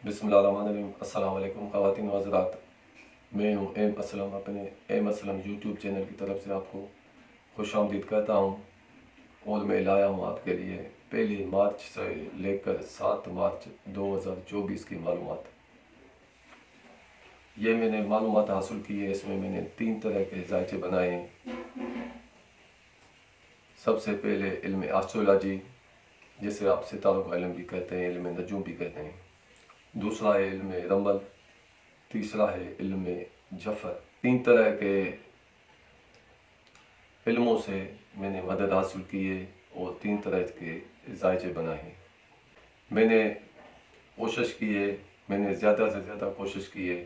बिस्मिल्लाहिर्रहमानिर्रहीम। अस्सलाम वालेकुम ख़वातीन व हज़रात, मैं हूँ एम असलम। अपने एम असलम यूट्यूब चैनल की तरफ से आपको खुशामदीद कहता हूँ और मैं लाया हूँ आपके लिए 1 मार्च से लेकर 7 मार्च 2024 की मालूमात। ये मैंने मालूमात हासिल की है। इसमें मैंने 3 तरह के जायचे बनाए हैं। सबसे पहले इल्म एस्ट्रोलॉजी, जिसे आप सितारों का इल्म भी कहते हैं, इल्म नजूम भी कहते हैं। दूसरा है इल्म रमल, तीसरा है इल्म जफर। 3 तरह के इल्मों से मैंने मदद हासिल की है और 3 तरह के जायचे बनाए हैं। मैंने कोशिश की है, मैंने ज़्यादा से ज़्यादा कोशिश की है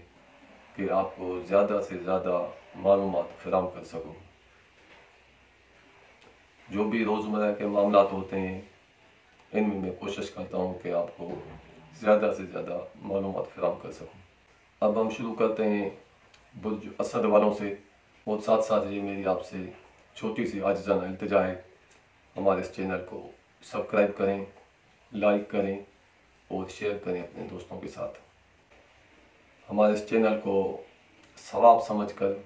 कि आपको ज़्यादा से ज़्यादा मालूमात फराहम कर सकूँ। जो भी रोज़मर्रा के मामलात होते हैं, इनमें मैं कोशिश करता हूँ कि आपको ज़्यादा से ज़्यादा मालूमात फराहम कर सकूँ। अब हम शुरू करते हैं बुर्ज असद वालों से, और साथ साथ ये मेरी आपसे छोटी सी आजिज़ाना इल्तिजा है, हमारे इस चैनल को सब्सक्राइब करें, लाइक करें और शेयर करें अपने दोस्तों के साथ। हमारे इस चैनल को सवाब समझकर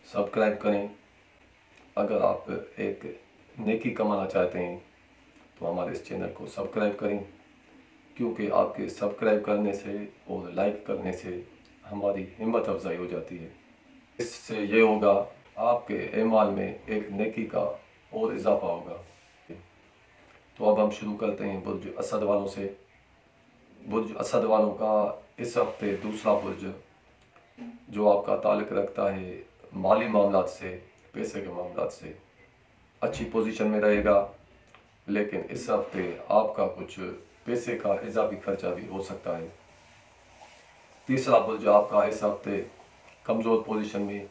सब्सक्राइब करें। अगर आप एक नेकी कमाना चाहते हैं तो हमारे इस चैनल को सब्सक्राइब करें, क्योंकि आपके सब्सक्राइब करने से और लाइक करने से हमारी हिम्मत अफजाई हो जाती है। इससे ये होगा, आपके एमाल में एक नेकी का और इजाफा होगा। तो अब हम शुरू करते हैं बुर्ज असद वालों से। बुर्ज असद वालों का इस हफ्ते दूसरा बुर्ज, जो आपका ताल्लुक़ रखता है माली मामलात से, पैसे के मामलात से, अच्छी पोजीशन में रहेगा। लेकिन इस हफ्ते आपका कुछ पैसे का इजाफी खर्चा भी हो सकता है। तीसरा बुर्ज आपका इस हफ्ते कमज़ोर पोजीशन में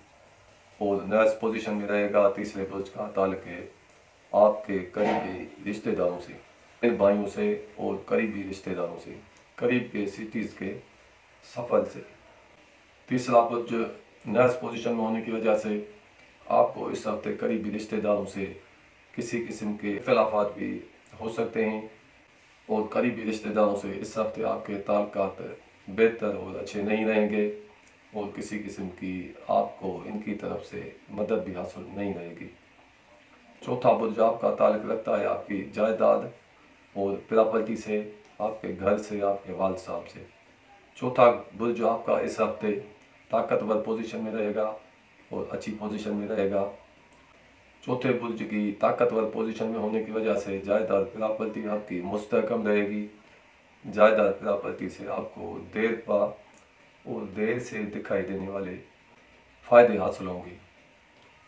और नर्स पोजीशन में रहेगा। तीसरे बुर्ज का ताल्लुक़ है आपके करीबी रिश्तेदारों से, अपने भाइयों से और करीबी रिश्तेदारों से, करीब के सिटीज़ के सफ़र से। तीसरा बुर्ज नर्स पोजीशन में होने की वजह से आपको इस हफ्ते करीबी रिश्तेदारों से किसी किस्म के इख्तिलाफ़ात भी हो सकते हैं, और करीबी रिश्तेदारों से इस हफ्ते आपके ताल्लुकात बेहतर और अच्छे नहीं रहेंगे, और किसी किस्म की आपको इनकी तरफ से मदद भी हासिल नहीं रहेगी। चौथा बुर्ज आपका ताल्लुक़ रखता है आपकी जायदाद और प्रॉपर्टी से, आपके घर से, आपके वालिद साहब से। चौथा बुर्ज आपका इस हफ्ते ताकतवर पोजीशन में रहेगा और अच्छी पोजीशन में रहेगा। चौथे बुर्ज की ताकतवर पोजीशन में होने की वजह से जायदाद प्रॉपर्टी आपकी मुस्तहकम रहेगी। जायदाद प्रॉपर्टी से आपको देर पा और देर से दिखाई देने वाले फ़ायदे हासिल होंगे।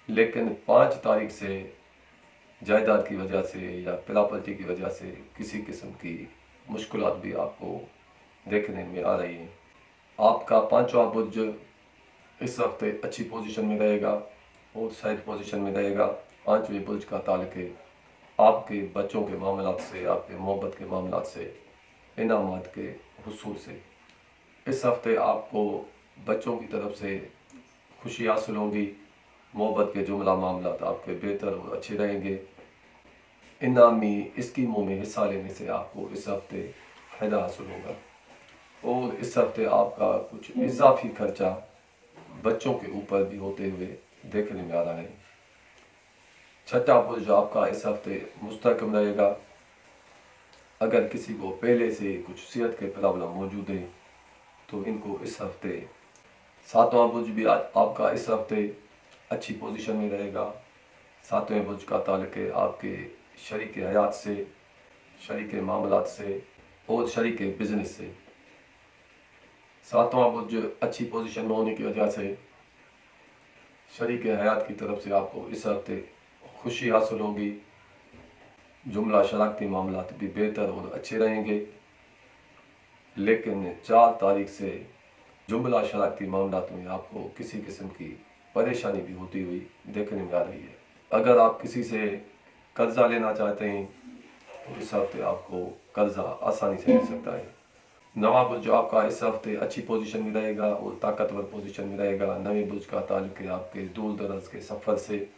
लेकिन 5 तारीख से जायदाद की वजह से या प्रॉपर्टी की वजह से किसी किस्म की मुश्किलात भी आपको देखने में आ रही हैं। आपका 5वां बुर्ज इस हफ्ते अच्छी पोजीशन में रहेगा और सही पोजीशन में रहेगा। 5वें बुर्ज का ताल्लुक़ है आपके बच्चों के मामलात से, आपके मोहब्बत के मामलात से, इनामात के हुसूल से। इस हफ्ते आपको बच्चों की तरफ से खुशी हासिल होगी। मोहब्बत के जुमला मामलात आपके बेहतर और अच्छे रहेंगे। इनामी स्कीमों में हिस्सा लेने से आपको इस हफ्ते फ़ायदा हासिल होगा, और इस हफ्ते आपका कुछ इजाफी खर्चा बच्चों के ऊपर भी होते हुए देखने में आ रहा है। छठा बुर्ज आपका इस हफ्ते मुस्तहकम रहेगा। अगर किसी को पहले से कुछ सेहत के प्रॉब्लम मौजूद है तो इनको इस हफ्ते। सातवां बुर्ज भी आपका इस हफ्ते अच्छी पोजीशन में रहेगा। 7वें बुर्ज का ताल्लुक़ है आपके शरीक हयात से, शरीक मामलात से और शरीक बिजनेस से। 7वां बुर्ज अच्छी पोजीशन में होने की वजह से शरीक हयात की तरफ से आपको इस हफ्ते खुशी हासिल होगी। जुमला शराकती मामलात भी बेहतर और अच्छे रहेंगे। लेकिन 4 तारीख से जुमला शराकती मामलात में आपको किसी किस्म की परेशानी भी होती हुई देखने में आ रही है। अगर आप किसी से कर्जा लेना चाहते हैं तो इस हफ्ते आपको कर्जा आसानी से मिल सकता है। 9वां बुर्ज आपका इस हफ्ते अच्छी पोजीशन में रहेगा और ताकतवर पोजीशन में रहेगा। 9वें बुर्ज का ताल्लुक़ है आपके दूर दराज के सफ़र से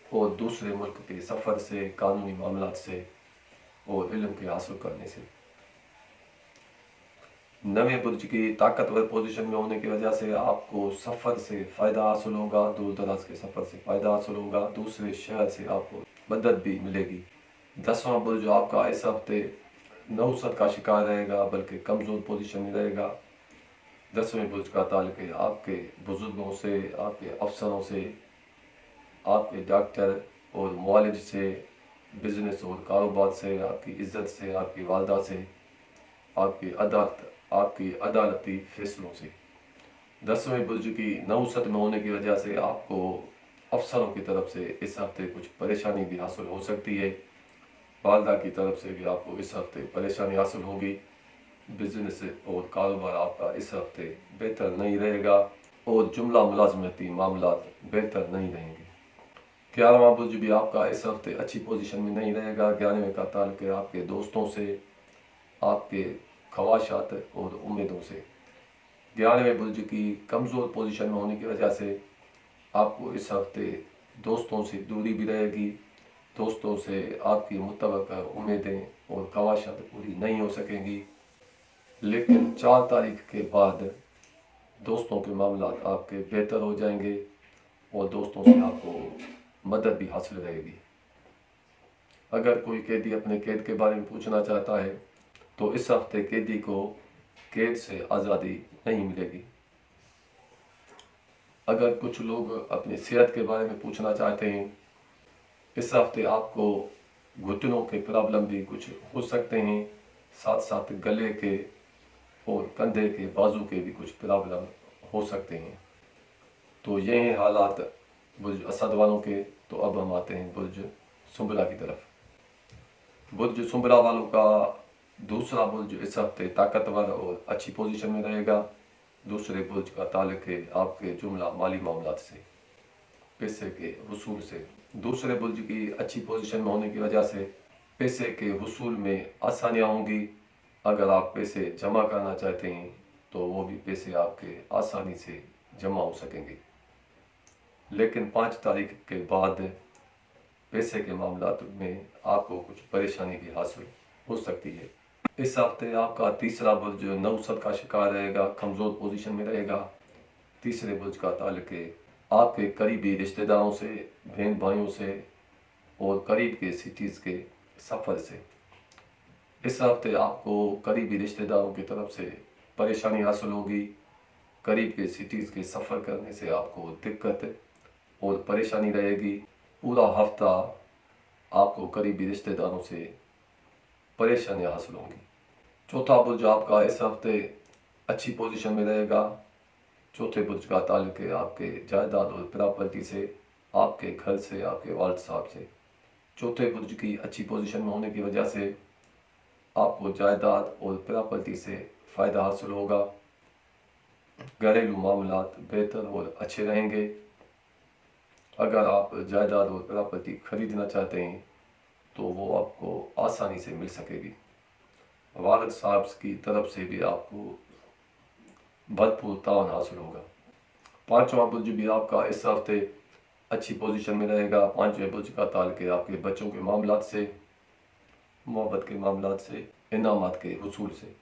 और दूसरे मुल्क के सफ़र से, कानूनी मामलात से और इल्म के हासिल करने से। नवे बुर्ज की ताकतवर पोजीशन में होने की वजह से आपको सफ़र से फ़ायदा हासिल होगा, दूर दराज के सफ़र से फ़ायदा हासिल होगा, दूसरे शहर से आपको मदद भी मिलेगी। 10वां बुर्ज आपका इस हफ्ते नौसत का शिकार रहेगा, बल्कि कमज़ोर पोजीशन में रहेगा। 10वें बुर्ज का ताल्लुक है आपके बुज़ुर्गों से, आपके अफसरों से, आपके डॉक्टर और मुआलिज से, बिज़नेस और कारोबार से, आपकी इज़्ज़त से, आपकी वालदा से, आपकी अदालती फैसलों से। 10वें बुर्ज की नौसत में होने की वजह से आपको अफसरों की तरफ से इस हफ्ते कुछ परेशानी भी हासिल हो सकती है। वालदा की तरफ से भी आपको इस हफ्ते परेशानी हासिल होगी। बिजनेस और कारोबार आपका इस हफ्ते बेहतर नहीं रहेगा और जुमला मुलाजमती मामला बेहतर नहीं रहेंगे। 11वां बुर्ज भी आपका इस हफ्ते अच्छी पोजीशन में नहीं रहेगा। 11वें का ताल्लुक है आपके दोस्तों से, आपके ख्वाहिशात और उम्मीदों से। 11वें बुर्ज की कमज़ोर पोजीशन में होने की वजह से आपको इस हफ्ते दोस्तों से दूरी भी रहेगी। दोस्तों से आपकी मुतवक्का उम्मीदें और ख्वाहिशात पूरी नहीं हो सकेंगी। लेकिन 4 तारीख के बाद दोस्तों के मामला आपके बेहतर हो जाएंगे और दोस्तों से आपको मदद भी हासिल रहेगी। अगर कोई कैदी अपने कैद के बारे में पूछना चाहता है तो इस हफ्ते कैदी को कैद से आज़ादी नहीं मिलेगी। अगर कुछ लोग अपनी सेहत के बारे में पूछना चाहते हैं, इस हफ्ते आपको घुटनों के प्रॉब्लम भी कुछ हो सकते हैं, साथ साथ गले के और कंधे के बाजू के भी कुछ प्रॉब्लम हो सकते हैं। तो ये हैं हालात बुर्ज असद वालों के। तो अब हम आते हैं बुर्ज सुंबला की तरफ। बुर्ज सुंबला वालों का दूसरा बुर्ज इस हफ्ते ताकतवर और अच्छी पोजीशन में रहेगा। दूसरे बुर्ज का ताल्लुक है आपके जुमला माली मामलात से, पैसे के हुसूल से। दूसरे बुर्ज की अच्छी पोजीशन में होने की वजह से पैसे के हुसूल में आसानियाँ होंगी। अगर आप पैसे जमा करना चाहते हैं तो वो भी पैसे आपके आसानी से जमा हो सकेंगे। लेकिन 5 तारीख के बाद पैसे के मामला में आपको कुछ परेशानी भी हासिल हो सकती है। इस हफ्ते आपका तीसरा बुर्ज नौसत का शिकार रहेगा, कमज़ोर पोजीशन में रहेगा। तीसरे बुर्ज का ताल्लुक है आपके करीबी रिश्तेदारों से, बहन भाइयों से और करीब के सिटीज़ के सफ़र से। इस हफ्ते आपको करीबी रिश्तेदारों की तरफ से परेशानी हासिल होगी। करीब के सिटीज़ के सफ़र करने से आपको दिक्कत और परेशानी रहेगी। पूरा हफ्ता आपको करीबी रिश्तेदारों से परेशानियाँ हासिल होंगी। चौथा बुर्ज आपका इस हफ्ते अच्छी पोजीशन में रहेगा। चौथे बुर्ज का ताल्लुक है आपके जायदाद और प्रॉपर्टी से, आपके घर से, आपके वालिद साहब से। चौथे बुर्ज की अच्छी पोजीशन में होने की वजह से आपको जायदाद और प्रॉपर्टी से फ़ायदा हासिल होगा। घरेलू मामलात बेहतर और अच्छे रहेंगे। अगर आप जायदाद और प्रॉपर्टी खरीदना चाहते हैं तो वो आपको आसानी से मिल सकेगी। वालिद साहब की तरफ से भी आपको भरपूर तावन हासिल होगा। 5वां बुर्ज भी आपका इस हफ्ते अच्छी पोजीशन में रहेगा। 5वें बुर्ज का ताल्लुक है आपके बच्चों के मामलात से, मोहब्बत के मामलात से, इनामात के हुसूल से।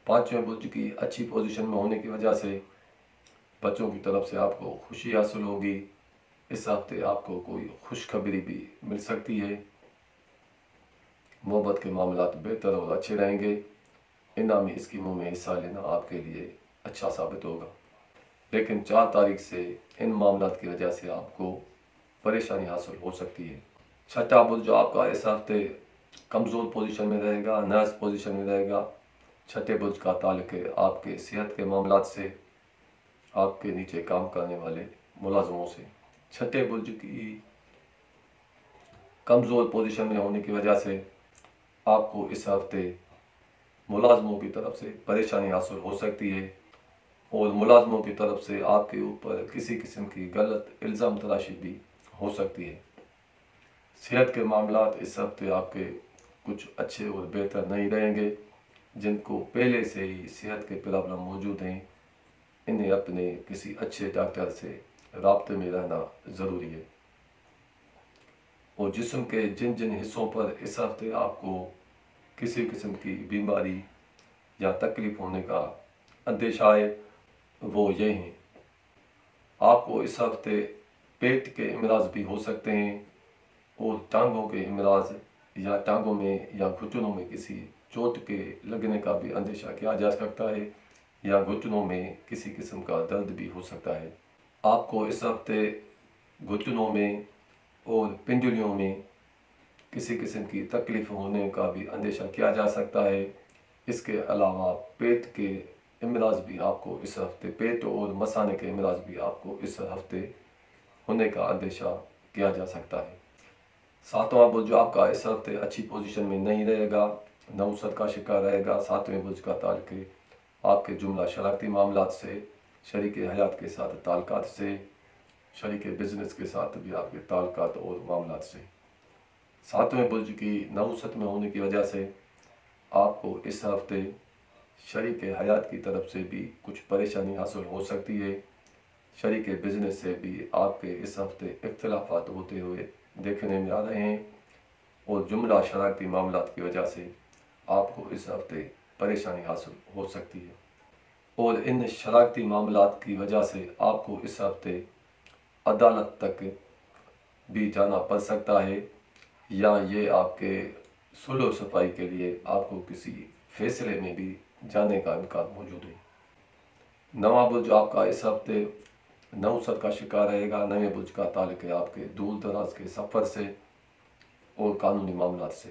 5वें बुर्ज की अच्छी पोजीशन में होने की वजह से बच्चों की तरफ से आपको खुशी हासिल होगी। इस हफ्ते आपको कोई खुशखबरी भी मिल सकती है। मोहब्बत के मामलात बेहतर और अच्छे रहेंगे। इनामी स्कीमों में हिस्सा लेना आपके लिए अच्छा साबित होगा। लेकिन 4 तारीख से इन मामलात की वजह से आपको परेशानी हासिल हो सकती है। छठा बुर्ज आपका इस हफ्ते कमज़ोर पोजीशन में रहेगा, नाज़ पोजीशन में रहेगा। छठे बुर्ज का ताल्लुक है आपके सेहत के मामलात से, आपके नीचे काम करने वाले मुलाजमों से। छठे बुर्ज की कमज़ोर पोजीशन में होने की वजह से आपको इस हफ्ते मुलाजमों की तरफ से परेशानी हासिल हो सकती है और मुलाजमों की तरफ से आपके ऊपर किसी किस्म की गलत इल्ज़ाम तराशी भी हो सकती है। सेहत के मामलात इस हफ्ते आपके कुछ अच्छे और बेहतर नहीं रहेंगे। जिनको पहले से ही सेहत के प्रॉब्लम मौजूद हैं, इन्हें अपने किसी अच्छे डॉक्टर से राब्ते में रहना ज़रूरी है। और जिस्म के जिन जिन हिस्सों पर इस हफ्ते आपको किसी किस्म की बीमारी یا تکلیف ہونے کا اندیشہ ہے وہ یہ ہیں: آپ کو اس ہفتے پیٹ کے امراض بھی ہو سکتے ہیں، اور ٹانگوں کے امراض یا ٹانگوں میں یا گھٹنوں میں کسی چوٹ کے لگنے کا بھی اندیشہ کیا جا سکتا ہے، یا گھٹنوں میں کسی قسم کا درد بھی ہو سکتا ہے۔ آپ کو اس ہفتے گھٹنوں میں اور پنڈلیوں میں کسی قسم کی تکلیف ہونے کا بھی اندیشہ کیا جا سکتا ہے۔ اس کے علاوہ پیٹ کے امراض بھی آپ کو اس ہفتے، پیٹ اور مثانے کے امراض بھی آپ کو اس ہفتے ہونے کا اندیشہ کیا جا سکتا ہے۔ ساتواں برج جو آپ کا اس ہفتے اچھی پوزیشن میں نہیں رہے گا، نوسط کا شکار رہے گا۔ ساتویں برج کا تعلق ہے آپ کے جملہ شراکتی معاملات سے، شریک حیات کے ساتھ تعلقات سے، شریک بزنس کے ساتھ بھی آپ کے تعلقات اور معاملات سے۔ ساتویں برج کی نوسط میں ہونے کی وجہ سے آپ کو اس ہفتے شریک حیات کی طرف سے بھی کچھ پریشانی حاصل ہو سکتی ہے۔ شریک بزنس سے بھی آپ کے اس ہفتے اختلافات ہوتے ہوئے دیکھنے میں آ رہے ہیں، اور جملہ شراکتی معاملات کی وجہ سے آپ کو اس ہفتے پریشانی حاصل ہو سکتی ہے، اور ان شراکتی معاملات کی وجہ سے آپ کو اس ہفتے عدالت تک بھی جانا پڑ سکتا ہے، یا یہ آپ کے صلح و صفائی کے لیے آپ کو کسی فیصلے میں بھی جانے کا امکان موجود ہے۔ نواں برج آپ کا اس ہفتے نوسط کا شکار رہے گا۔ نویں برج کا تعلق ہے آپ کے دور دراز کے سفر سے اور قانونی معاملات سے،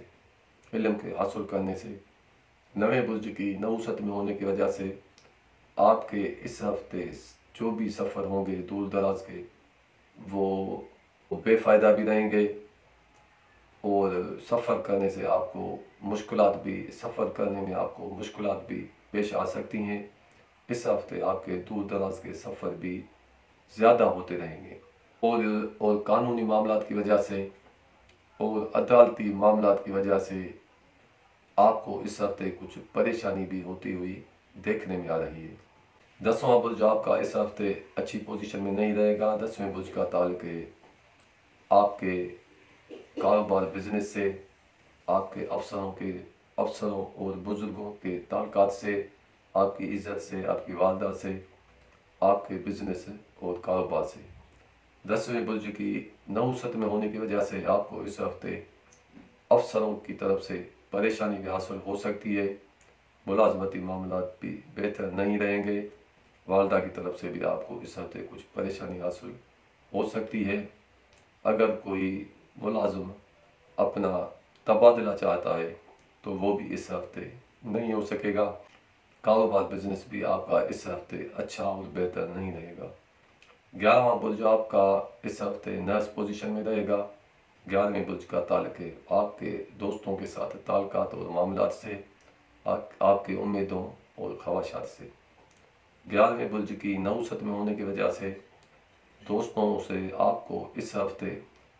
علم کے حاصل کرنے سے۔ نویں برج کی نوسط میں ہونے کی وجہ سے آپ کے اس ہفتے جو بھی سفر ہوں گے دور دراز کے، وہ بے فائدہ بھی رہیں گے، اور سفر کرنے سے آپ کو مشکلات بھی، سفر کرنے میں آپ کو مشکلات بھی پیش آ سکتی ہیں۔ اس ہفتے آپ کے دور دراز کے سفر بھی زیادہ ہوتے رہیں گے، اور قانونی معاملات کی وجہ سے اور عدالتی معاملات کی وجہ سے آپ کو اس ہفتے کچھ پریشانی بھی ہوتی ہوئی دیکھنے میں آ رہی ہے۔ دسواں برج آپ کا اس ہفتے اچھی پوزیشن میں نہیں رہے گا۔ دسویں برج کا تعلق ہے آپ کے کاروبار بزنس سے، آپ کے افسروں اور بزرگوں کے تعلقات سے، آپ کی عزت سے، آپ کی والدہ سے، آپ کے بزنس اور کاروبار سے۔ دسویں برج کی نوسط میں ہونے کی وجہ سے آپ کو اس ہفتے افسروں کی طرف سے پریشانی بھی حاصل ہو سکتی ہے، ملازمتی معاملات بھی بہتر نہیں رہیں گے۔ والدہ کی طرف سے بھی آپ کو اس ہفتے کچھ پریشانی حاصل ہو سکتی ہے۔ اگر کوئی ملازم اپنا تبادلہ چاہتا ہے تو وہ بھی اس ہفتے نہیں ہو سکے گا۔ کاروبار بزنس بھی آپ کا اس ہفتے اچھا اور بہتر نہیں رہے گا۔ 11واں برج آپ کا اس ہفتے نرس پوزیشن میں رہے گا۔ 11ویں برج کا تعلق ہے آپ کے دوستوں کے ساتھ تعلقات اور معاملات سے، آپ کے امیدوں اور خواہشات سے۔ 11ویں برج کی نوسط میں ہونے کی وجہ سے دوستوں سے آپ کو اس ہفتے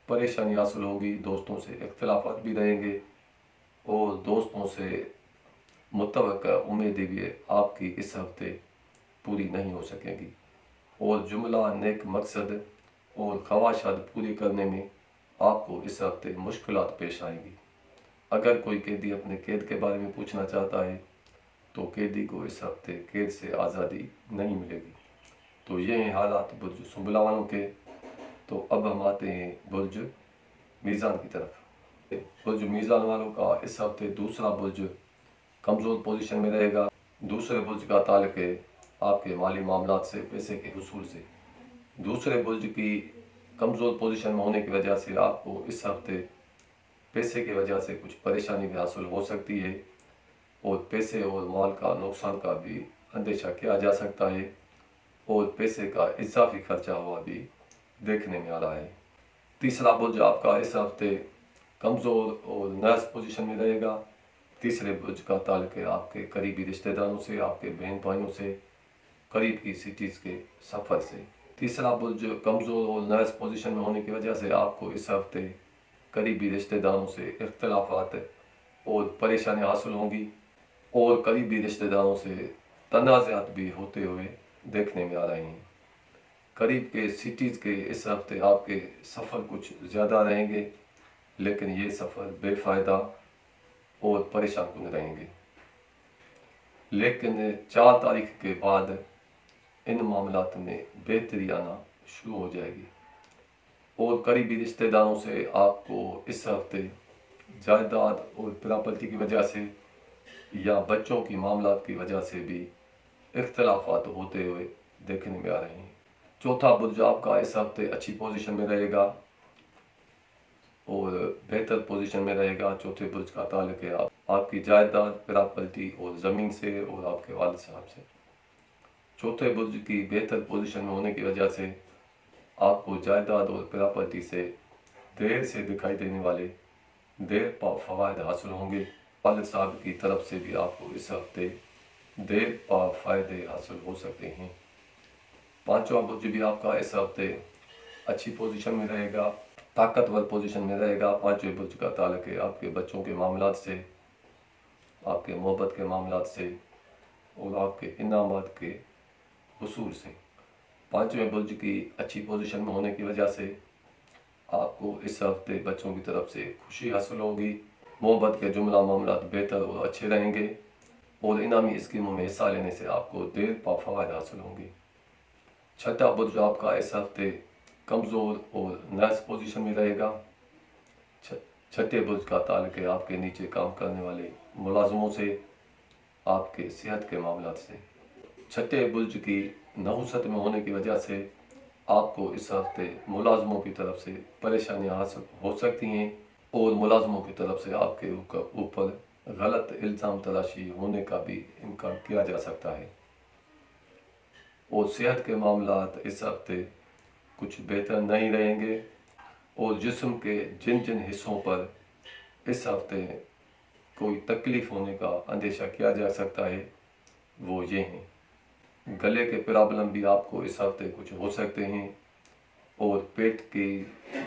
پریشانی حاصل ہوگی، دوستوں سے اختلافات بھی رہیں گے، اور دوستوں سے متوقع امیدیں بھی آپ کی اس ہفتے پوری نہیں ہو سکیں گی، اور جملہ نیک مقصد اور خواہشات پوری کرنے میں آپ کو اس ہفتے مشکلات پیش آئیں گی۔ اگر کوئی قیدی اپنے قید کے بارے میں پوچھنا چاہتا ہے تو قیدی کو اس ہفتے قید سے آزادی نہیں ملے گی۔ تو یہ ہیں حالات برج سنبلہ والوں کے۔ تو اب ہم آتے ہیں برج میزان کی طرف۔ برج میزان والوں کا اس ہفتے دوسرا برج کمزور پوزیشن میں رہے گا۔ دوسرے برج کا تعلق ہے آپ کے مالی معاملات سے، پیسے کے حصول سے۔ دوسرے برج کی کمزور پوزیشن میں ہونے کی وجہ سے آپ کو اس ہفتے پیسے کی وجہ سے کچھ پریشانی بھی حاصل ہو سکتی ہے، اور پیسے اور مال کا نقصان کا بھی اندیشہ کیا جا سکتا ہے، اور پیسے کا اضافی خرچہ ہوا بھی دیکھنے میں آ رہا ہے۔ تیسرا برج آپ کا اس ہفتے کمزور اور نرس پوزیشن میں رہے گا۔ تیسرے برج کا تعلق ہے آپ کے قریبی رشتہ داروں سے، آپ کے بہن بھائیوں سے، قریب کی سٹیز کے سفر سے۔ تیسرا برج کمزور اور نرس پوزیشن میں ہونے کی وجہ سے آپ کو اس ہفتے قریبی رشتہ داروں سے اختلافات اور پریشانی حاصل ہوں گی، اور قریبی رشتہ داروں سے تنازعات بھی ہوتے ہوئے دیکھنے میں آ رہے ہیں۔ قریب کے سٹیز کے اس ہفتے آپ کے سفر کچھ زیادہ رہیں گے، لیکن یہ سفر بے فائدہ اور پریشان کن رہیں گے۔ लेकिन 4 तारीख के बाद इन मामलात में बेहतरी आना शुरू हो जाएगी और करीबी रिश्तेदारों से आपको इस हफ्ते जायदाद और प्रॉपर्टी की वजह से या बच्चों की मामलात की वजह से भी इख्तलाफात होते हुए देखने में आ रहे हैं। चौथा बुर्ज आपका इस हफ्ते अच्छी पोजीशन में रहेगा और बेहतर पोजीशन में रहेगा। चौथे बुर्ज का ताल्लुक है आपकी जायदाद, प्रॉपर्टी और ज़मीन से और आपके वालिद साहब से। चौथे बुर्ज की बेहतर पोजीशन में होने की वजह से आपको जायदाद और प्रॉपर्टी से देर से दिखाई देने वाले देर पा फ़वाद हासिल होंगे। वालिद साहब की तरफ से भी आपको इस हफ्ते देर पा फ़ायदे हासिल हो सकते हैं। पांचवा बुर्ज भी आपका इस हफ्ते अच्छी पोजीशन में रहेगा, ताकतवर पोजीशन में रहेगा। पांचवें बुर्ज का ताल्लुक है आपके बच्चों के मामलात से, आपके मोहब्बत के मामलात से और आपके इनामात के हुसूल से। पांचवें बुर्ज की अच्छी पोजीशन में होने की वजह से आपको इस हफ्ते बच्चों की तरफ से खुशी हासिल होगी। मोहब्बत के जुमला मामलात बेहतर और अच्छे रहेंगे और इनामी स्कीमों में हिस्सा लेने से आपको देर पा फ़वाद हासिल होंगे। छठा बुर्ज आपका इस हफ्ते कमज़ोर और नाइस पोजीशन में रहेगा। छठे बुर्ज का ताल्लुक है आपके नीचे काम करने वाले मुलाजमों से, आपके सेहत के मामलात से। छठे बुर्ज की नहुसत में होने की वजह से आपको इस हफ्ते मुलाजमों की तरफ से परेशानियां हासिल हो सकती हैं और मुलाजमों की तरफ से आपके ऊपर गलत इल्ज़ाम तराशी होने का भी इम्कान किया जा सकता है। और सेहत के मामलात इस हफ्ते कुछ बेहतर नहीं रहेंगे और जिस्म के जिन जिन हिस्सों पर इस हफ्ते कोई तकलीफ़ होने का अंदेशा किया जा सकता है वो ये हैं। गले के प्रॉब्लम भी आपको इस हफ्ते कुछ हो सकते हैं और पेट की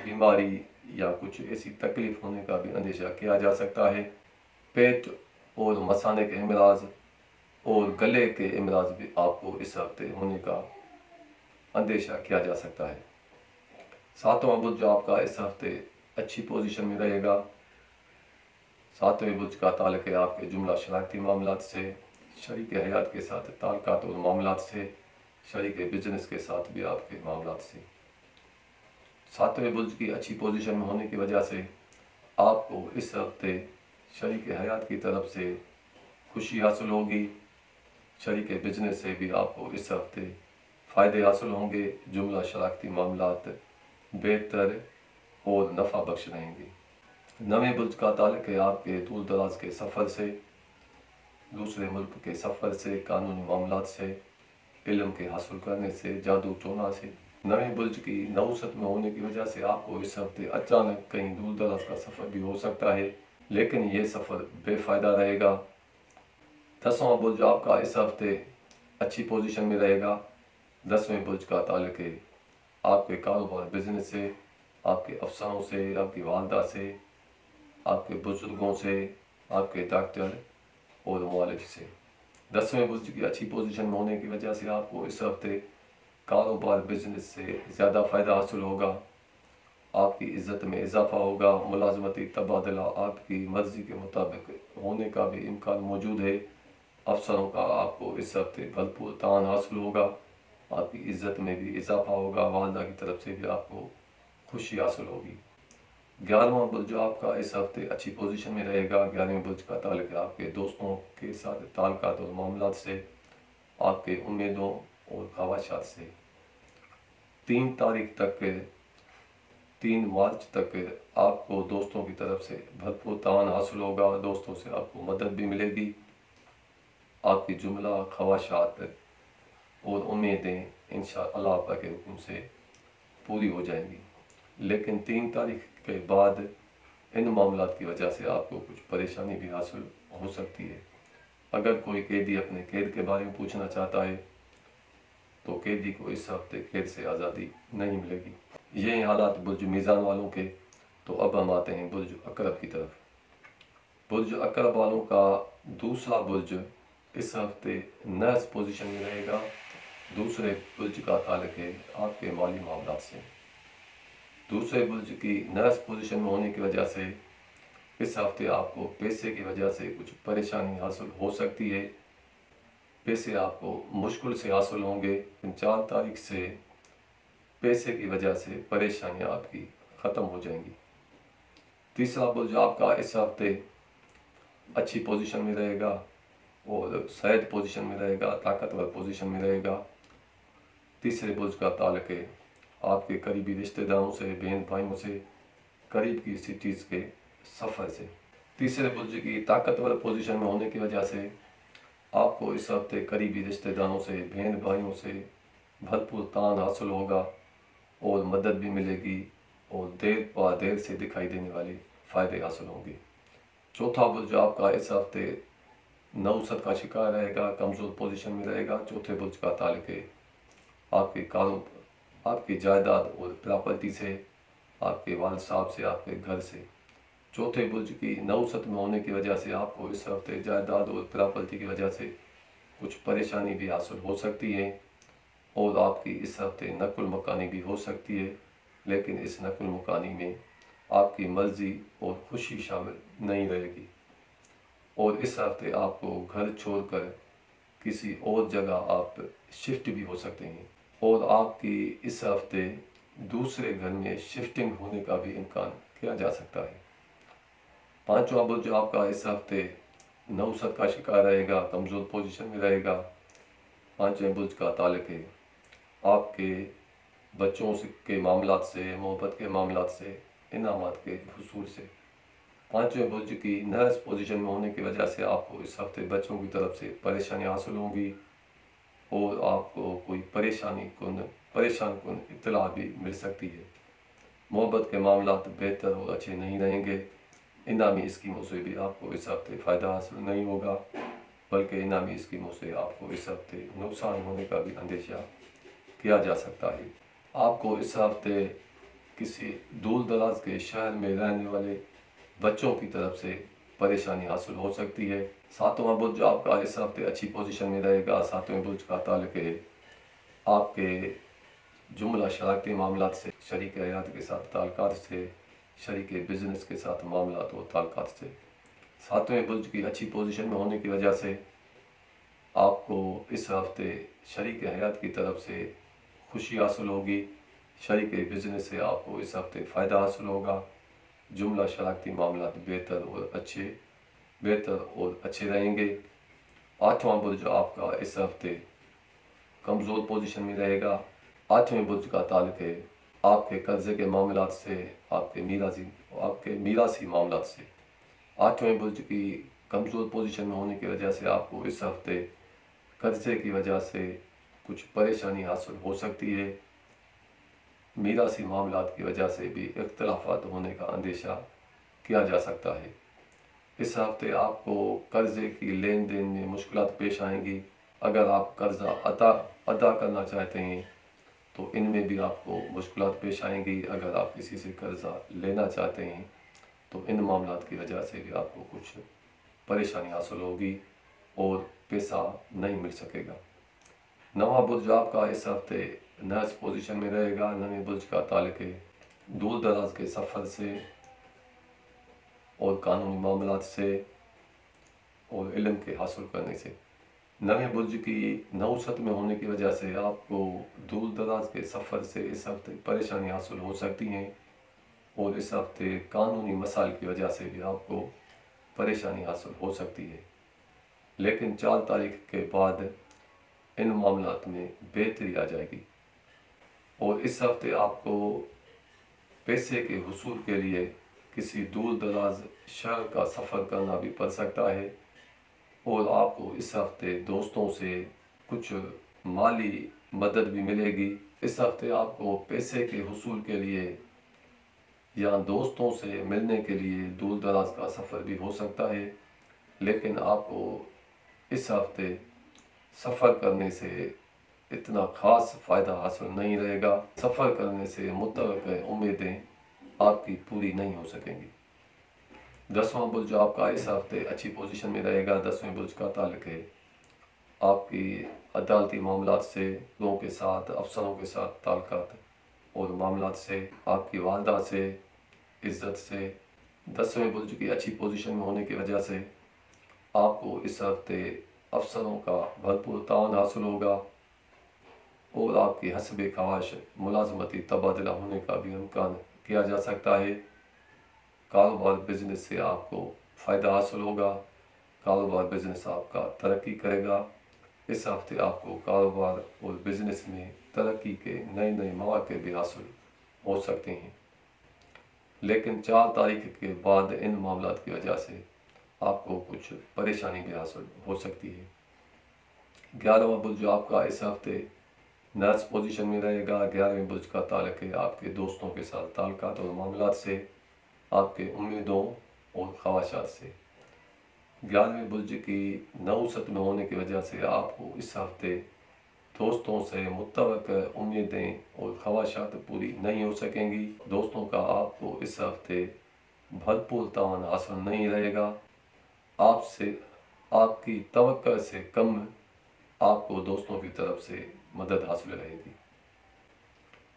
बीमारी या कुछ ऐसी तकलीफ़ होने का भी अंदेशा किया जा सकता है। पेट और मसाने के अमराज और गले के अमराज भी आपको इस हफ्ते होने का अंदेशा किया जा सकता है। सातवां बुर्ज आपका इस हफ्ते अच्छी पोजीशन में रहेगा। सातवें बुर्ज का ताल्लुक है आपके जुमला शरारती मामलात से, शरीक हयात के साथ ताल्लुकात और मामलात से, शरीक बिजनेस के साथ भी आपके मामलात से। सातवें बुर्ज की अच्छी पोजीशन में होने की वजह से आपको इस हफ्ते शरीक हयात की तरफ से खुशी हासिल होगी। शरीक बिजनेस से भी आपको इस हफ्ते फ़ायदे हासिल होंगे। जुमला शरारती मामलात बेहतर और नफ़ा बख्श रहेंगे। नवें बुर्ज का ताल्लुक है आपके दूर दराज के सफ़र से, दूसरे मुल्क के सफ़र से, कानूनी मामलात से, इल्म के हासिल करने से, जादू टोना से। नवें बुर्ज की नहुसत में होने की वजह से आपको इस हफ्ते अचानक कहीं दूर दराज का सफ़र भी हो सकता है, लेकिन ये सफ़र बेफ़ायदा रहेगा। 10वां बुर्ज आपका इस हफ्ते अच्छी पोजीशन में रहेगा। 10वें बुर्ज का ताल्लुक है आपके कारोबार बिजनेस से, आपके अफसरों से, आपकी वालदा से, आपके बुजुर्गों से, आपके डॉक्टर और मुआलिज से। 10वें बुर्ज की अच्छी पोजीशन में होने की वजह से आपको इस हफ्ते कारोबार बिजनेस से ज़्यादा फ़ायदा हासिल होगा। आपकी इज़्ज़त में इजाफा होगा। मुलाजमती तबादला आपकी मर्ज़ी के मुताबिक होने का भी इम्कान मौजूद है। अफसरों का आपको इस हफ्ते भरपूर तान हासिल होगा। आपकी इज़्ज़त में भी इजाफा होगा। वालदा की तरफ से भी आपको खुशी हासिल होगी। 11वां बुर्ज आपका इस हफ्ते अच्छी पोजीशन में रहेगा। 11वें बुर्ज का ताल्लुक है आपके दोस्तों के साथ ताल्लुकात और मामलात से, आपके उम्मीदों और ख्वाहिशात से। 3 तारीख तक 3 मार्च तक आपको दोस्तों की तरफ से भरपूर तान हासिल होगा। दोस्तों से आपको मदद भी मिलेगी। आपकी जुमला ख्वाहिशात और उम्मीदें इंशाअल्लाह पाक के हुक्म से पूरी हो जाएंगी। लेकिन 3 तारीख के बाद इन मामलात की वजह से आपको कुछ परेशानी भी हासिल हो सकती है। अगर कोई कैदी अपने कैद के बारे में पूछना चाहता है तो कैदी को इस हफ्ते कैद से आज़ादी नहीं मिलेगी। ये हैं हालात बुर्ज मीज़ान वालों के। तो अब हम आते हैं बुर्ज अकरब की तरफ। बुर्ज अकरब वालों का दूसरा बुर्ज इस हफ्ते नैस पोजीशन में रहेगा। दूसरे बुर्ज का ताल्लुक है आपके माली मामलात से। दूसरे बुर्ज की नैस पोजीशन में होने की वजह से इस हफ्ते आपको पैसे की वजह से कुछ परेशानी हासिल हो सकती है। पैसे आपको मुश्किल से हासिल होंगे। 4 तारीख से पैसे की वजह से परेशानियां आपकी ख़त्म हो जाएंगी। तीसरा बुर्ज आपका इस हफ्ते अच्छी पोजीशन में रहेगा और शायद पोजीशन में रहेगा, ताकतवर पोजीशन में रहेगा। तीसरे बुर्ज का ताल्लुक है आपके करीबी रिश्तेदारों से, बहन भाइयों से, करीब की सिटीज़ के सफ़र से। तीसरे बुर्ज की ताकतवर पोजीशन में होने की वजह से आपको इस हफ्ते करीबी रिश्तेदारों से, बहन भाइयों से भरपूर तान हासिल होगा और मदद भी मिलेगी और देर से दिखाई देने वाली फ़ायदे हासिल होंगे। चौथा बुर्ज आपका इस हफ्ते नौसत का शिकार रहेगा, कमज़ोर पोजीशन में रहेगा। चौथे बुर्ज का ताल्लुक है आपकी जायदाद और प्रॉपर्टी से, आपके वालिद साहब से, आपके घर से। चौथे बुर्ज की नौसत में होने की वजह से आपको इस हफ्ते जायदाद और प्रॉपर्टी की वजह से कुछ परेशानी भी हासिल हो सकती है और आपकी इस हफ्ते नकुल मकानी भी हो सकती है, लेकिन इस नकुल मकानी में आपकी मर्ज़ी और खुशी शामिल नहीं रहेगी और इस हफ्ते आपको घर छोड़कर किसी और जगह आप शिफ्ट भी हो सकते हैं और आपकी इस हफ्ते दूसरे घर में शिफ्टिंग होने का भी इम्कान किया जा सकता है। पांचवा बुर्ज आपका इस हफ्ते नौसत का शिकार रहेगा, कमज़ोर पोजीशन में रहेगा। पांचवें बुर्ज का ताल्लुक है आपके बच्चों के मामलात से, मोहब्बत के मामलात से, इनामात के हुसूल से। पांचवें बुर्ज की नर्स पोजीशन में होने की वजह से आपको इस हफ्ते बच्चों की तरफ से परेशानियां हासिल होंगी और आपको कोई परेशान कुन इत्तला भी मिल सकती है। मोहब्बत के मामलात बेहतर और अच्छे नहीं रहेंगे। इनामी स्कीमों से भी आपको इस हफ्ते फ़ायदा हासिल नहीं होगा, बल्कि इनामी स्कीमों से आपको इस हफ्ते नुकसान होने का भी अंदेशा किया जा सकता है। आपको इस हफ्ते किसी दूर दराज के शहर में रहने वाले बच्चों की तरफ से परेशानी हासिल हो सकती है। सातवां बुर्ज आपका इस हफ्ते अच्छी पोजीशन में रहेगा। सातवें बुर्ज का ताल्लुक है आपके जुमला शराकती मामलात से, शरीक हयात के साथ ताल्लुकात से, शरीक बिजनेस के साथ मामलात और ताल्लुकात से। सातवें बुर्ज की अच्छी पोजीशन में होने की वजह से आपको इस हफ्ते शरीक हयात की तरफ से खुशी हासिल होगी। शरीक बिजनेस से आपको इस हफ्ते फ़ायदा हासिल होगा। जुमला शराकती मामलात बेहतर और अच्छे रहेंगे। आठवां बुर्ज आपका इस हफ्ते कमज़ोर पोजीशन में रहेगा। आठवें बुर्ज का ताल्लुक है आपके कर्जे के मामलात से, आपके मीरासी मामलात से। आठवें बुर्ज की कमज़ोर पोजीशन में होने की वजह से आपको इस हफ्ते कर्जे की वजह से कुछ परेशानी हासिल हो सकती है। मीरासी मामलात की वजह से भी इख्तलाफात होने का अंदेशा किया जा सकता है। इस हफ्ते आपको कर्जे की लेन देन में मुश्किलात पेश आएंगी। अगर आप कर्जा अदा करना चाहते हैं तो इनमें भी आपको मुश्किलात पेश आएंगी। अगर आप किसी से कर्जा लेना चाहते हैं तो इन मामलात की वजह से भी आपको कुछ परेशानी हासिल होगी और पैसा नहीं मिल सकेगा। नवा बुर्ज आपका इस हफ्ते नर्स पोजीशन में रहेगा। नवे बुर्ज का ताल्लुक है दूर दराज के सफ़र से और कानूनी मामलात से और इल्म के हासिल करने से। नवे बुर्ज की नौसत में होने की वजह से आपको दूर दराज के सफ़र से इस हफ्ते परेशानी हासिल हो सकती हैं और इस हफ्ते कानूनी मसाइल की वजह से भी आपको परेशानी हासिल हो सकती है, लेकिन 4 तारीख के बाद इन मामलात में बेहतरी आ जाएगी और इस हफ्ते आपको पैसे के हुसूल के लिए किसी दूर दराज शहर का सफ़र करना भी पड़ सकता है और आपको इस हफ्ते दोस्तों से कुछ माली मदद भी मिलेगी। इस हफ्ते आपको पैसे के हुसूल के लिए या दोस्तों से मिलने के लिए दूर दराज का सफ़र भी हो सकता है, लेकिन आपको इस हफ्ते सफ़र करने से इतना ख़ास फ़ायदा हासिल नहीं रहेगा। सफ़र करने से मुतवक्किल उम्मीदें आपकी पूरी नहीं हो सकेंगी। 10वां बुर्ज आपका इस हफ्ते अच्छी पोजीशन में रहेगा। 10वें बुर्ज का ताल्लुक है आपकी अदालती मामलात से, लोगों के साथ, अफसरों के साथ ताल्लुकात और मामलात से, आपकी वालदा से, इज़्ज़त से। 10वें बुर्ज की अच्छी पोजीशन में होने की वजह से आपको इस हफ्ते अफसरों का भरपूर ताउन हासिल होगा और आपकी हस्ब ख्वाहिश मुलाजमती तबादला होने का भी इम्कान किया जा सकता है। कारोबार बिजनेस से आपको फ़ायदा हासिल होगा, कारोबार बिजनेस आपका तरक्की करेगा। इस हफ्ते आपको कारोबार और बिजनेस में तरक्की के नए नए मौके भी हासिल हो सकते हैं, लेकिन 4 तारीख के बाद इन मामलात की वजह से आपको कुछ परेशानी भी हासिल हो सकती है। 11वां बुर्ज आपका इस हफ्ते नर्स पोजीशन में रहेगा। 11वें बुर्ज का ताल्लुक है आपके दोस्तों के साथ ताल्लुकात और मामलात से, आपके उम्मीदों और ख्वाहिशात से। 11वें बुर्ज की नौसत में होने की वजह से आपको इस हफ्ते दोस्तों से मुत्तवक्का उम्मीदें और ख्वाहिशात पूरी नहीं हो सकेंगी। दोस्तों का आपको इस हफ्ते भरपूर तावन हासिल नहीं रहेगा। आपसे आपकी तवक्को से कम आपको दोस्तों की तरफ से मदद हासिल रहेगी।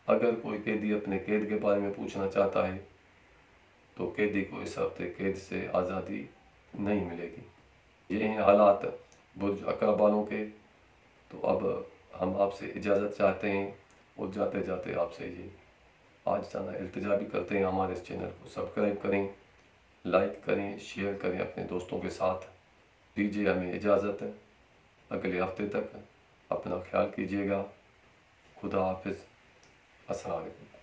अगर कोई कैदी अपने कैद के बारे में पूछना चाहता है तो कैदी को इस हफ्ते कैद से आज़ादी नहीं मिलेगी। ये हैं हालात बुर्ज अकरब वालों के। तो अब हम आपसे इजाज़त चाहते हैं और जाते जाते आपसे ये आज जाना इल्तिजा भी करते हैं, हमारे इस चैनल को सब्सक्राइब करें, लाइक करें, शेयर करें अपने दोस्तों के साथ। दीजिए हमें इजाज़त, अगले हफ्ते तक अपना ख्याल कीजिएगा। खुदा हाफिज़। अस्सलाम वालेकुम।